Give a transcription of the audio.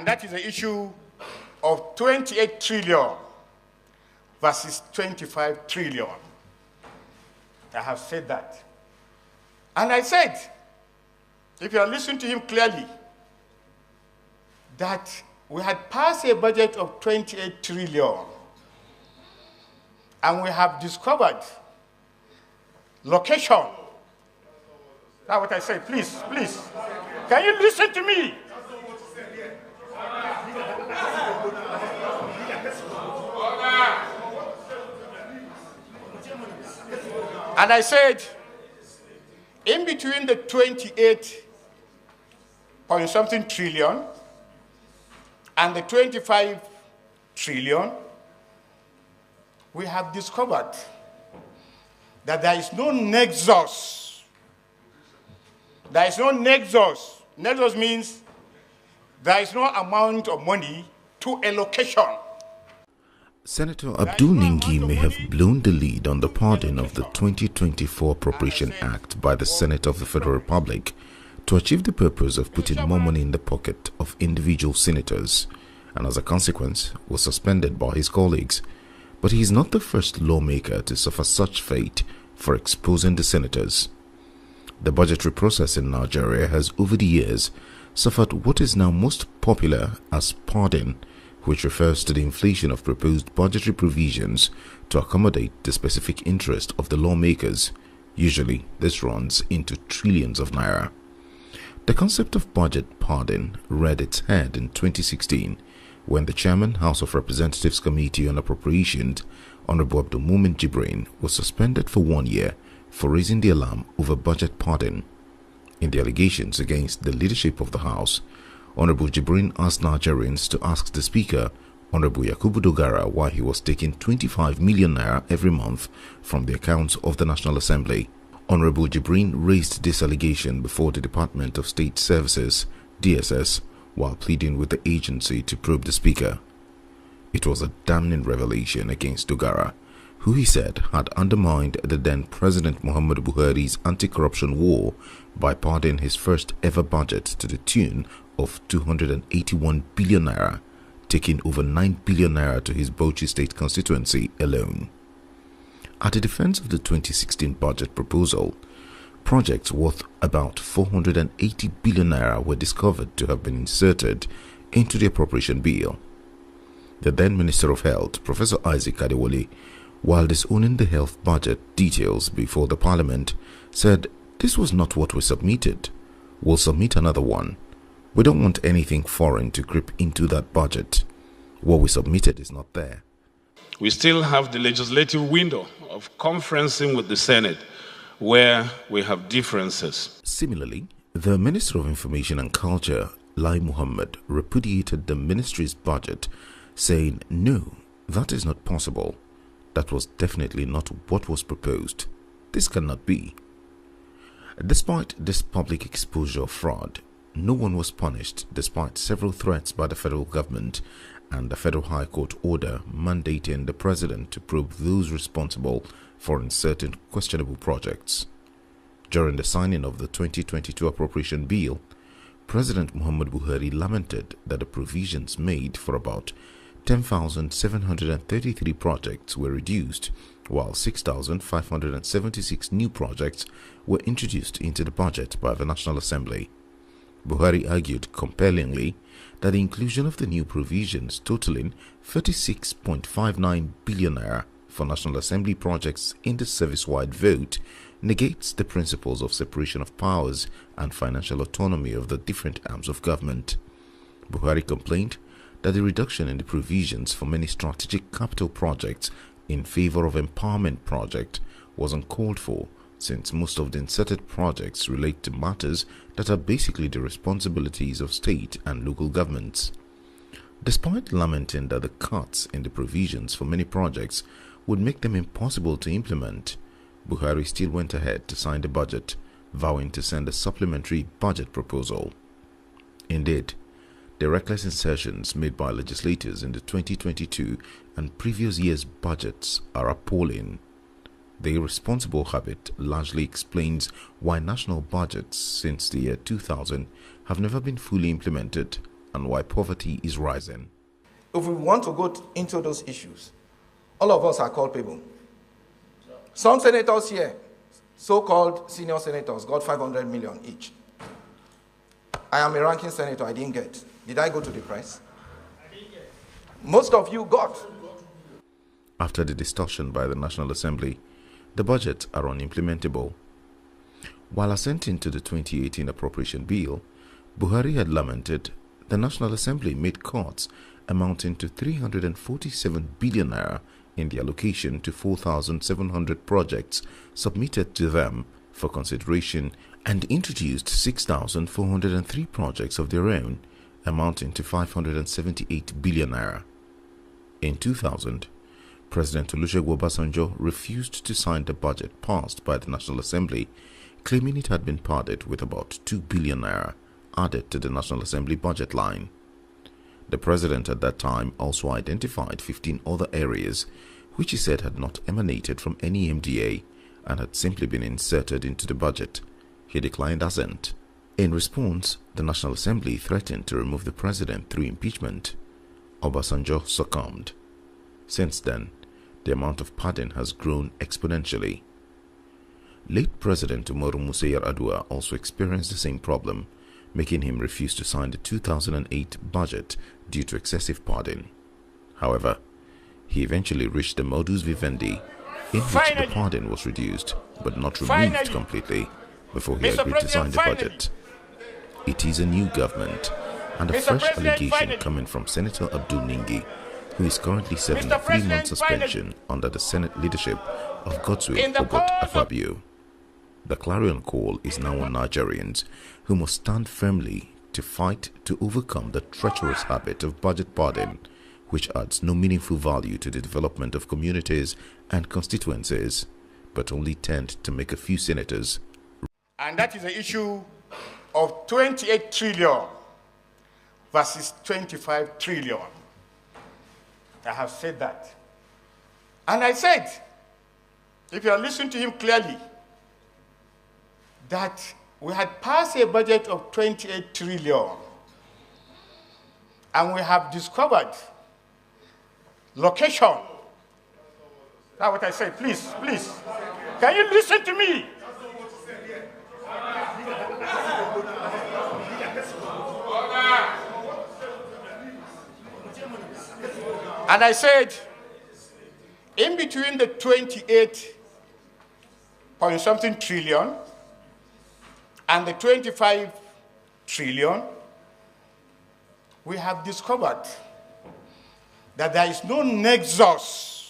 And that is the issue of 28 trillion versus 25 trillion. I have said that. And I said, if you are listening to him clearly, that we had passed a budget of 28 trillion, and we have discovered location. That's what I say. Please, please. Can you listen to me? And I said, in between the 28 point something trillion and the 25 trillion, we have discovered that there is no nexus. There is no nexus. Nexus means there is no amount of money to a location. Senator Abdul Ningi may have blown the lead on the pardon of the 2024 Appropriation Act by the Senate of the Federal Republic to achieve the purpose of putting more money in the pocket of individual senators, and as a consequence was suspended by his colleagues. But he is not the first lawmaker to suffer such fate for exposing the senators. The budgetary process in Nigeria has over the years suffered what is now most popular as pardon, which refers to the inflation of proposed budgetary provisions to accommodate the specific interest of the lawmakers. Usually, this runs into trillions of naira. The concept of budget pardon reared its head in 2016 when the Chairman, House of Representatives Committee on Appropriations, Honorable Abdul Jibrin, was suspended for 1 year for raising the alarm over budget pardon. In the allegations against the leadership of the House, Honorable Jibrin asked Nigerians to ask the Speaker, Honorable Yakubu Dogara, why he was taking 25 million naira every month from the accounts of the National Assembly. Honorable Jibrin raised this allegation before the Department of State Services, DSS, while pleading with the agency to probe the Speaker. It was a damning revelation against Dogara, who he said had undermined the then President Muhammadu Buhari's anti-corruption war by pardoning his first ever budget to the tune of 281 billion naira, taking over 9 billion naira to his Bauchi State constituency alone. At the defense of the 2016 budget proposal, projects worth about 480 billion naira were discovered to have been inserted into the appropriation bill. The then Minister of Health, Professor Isaac Adewale, while disowning the health budget details before the Parliament, said, "This was not what we submitted. We'll submit another one. We don't want anything foreign to creep into that budget. What we submitted is not there." We still have the legislative window of conferencing with the Senate where we have differences. Similarly, the Minister of Information and Culture, Lai Muhammad, repudiated the ministry's budget, saying, "No, that is not possible. That was definitely not what was proposed. This cannot be." Despite this public exposure of fraud, no one was punished despite several threats by the federal government and the Federal High Court order mandating the President to probe those responsible for inserting questionable projects. During the signing of the 2022 Appropriation Bill, President Muhammadu Buhari lamented that the provisions made for about 10,733 projects were reduced, while 6,576 new projects were introduced into the budget by the National Assembly. Buhari argued compellingly that the inclusion of the new provisions totaling 36.59 billion naira for National Assembly projects in the service-wide vote negates the principles of separation of powers and financial autonomy of the different arms of government. Buhari complained that the reduction in the provisions for many strategic capital projects in favor of empowerment project was uncalled for, since most of the inserted projects relate to matters that are basically the responsibilities of state and local governments. Despite lamenting that the cuts in the provisions for many projects would make them impossible to implement, Buhari still went ahead to sign the budget, vowing to send a supplementary budget proposal. Indeed, the reckless insertions made by legislators in the 2022 and previous years' budgets are appalling. The irresponsible habit largely explains why national budgets since the year 2000 have never been fully implemented, and why poverty is rising. If we want to go into those issues, all of us are culpable. Some senators here, so-called senior senators, got 500 million each. I am a ranking senator, I didn't get. Did I go to the press? Most of you got. After the discussion by the National Assembly, the budgets are unimplementable. While assenting to the 2018 appropriation bill, Buhari had lamented the National Assembly made cuts amounting to 347 billion naira in the allocation to 4,700 projects submitted to them for consideration and introduced 6,403 projects of their own, amounting to 578 billion naira. In 2000, President Olusegun Obasanjo refused to sign the budget passed by the National Assembly, claiming it had been padded with about 2 billion naira added to the National Assembly budget line. The president at that time also identified 15 other areas which he said had not emanated from any MDA and had simply been inserted into the budget. He declined assent. In response, the National Assembly threatened to remove the president through impeachment. Obasanjo succumbed. Since then, the amount of pardon has grown exponentially. Late President Umaru Musa Yar'Adua also experienced the same problem, making him refuse to sign the 2008 budget due to excessive pardon. However, he eventually reached the modus vivendi in which the pardon was reduced but not removed completely before he agreed to sign the budget. It is a new government and a fresh allegation coming from Senator Abdul Ningi, who is currently serving a 3-month suspension under the Senate leadership of Godswill Obot Akpabio. The clarion call is now on Nigerians, who must stand firmly to fight to overcome the treacherous habit of budget pardon, which adds no meaningful value to the development of communities and constituencies, but only tend to make a few senators. And that is the issue of 28 trillion versus 25 trillion. I have said that. And I said, if you are listening to him clearly, that we had passed a budget of 28 trillion and we have discovered location. That's what I say. Please, please. Can you listen to me? And I said, in between the 28 point something trillion and the 25 trillion, we have discovered that there is no nexus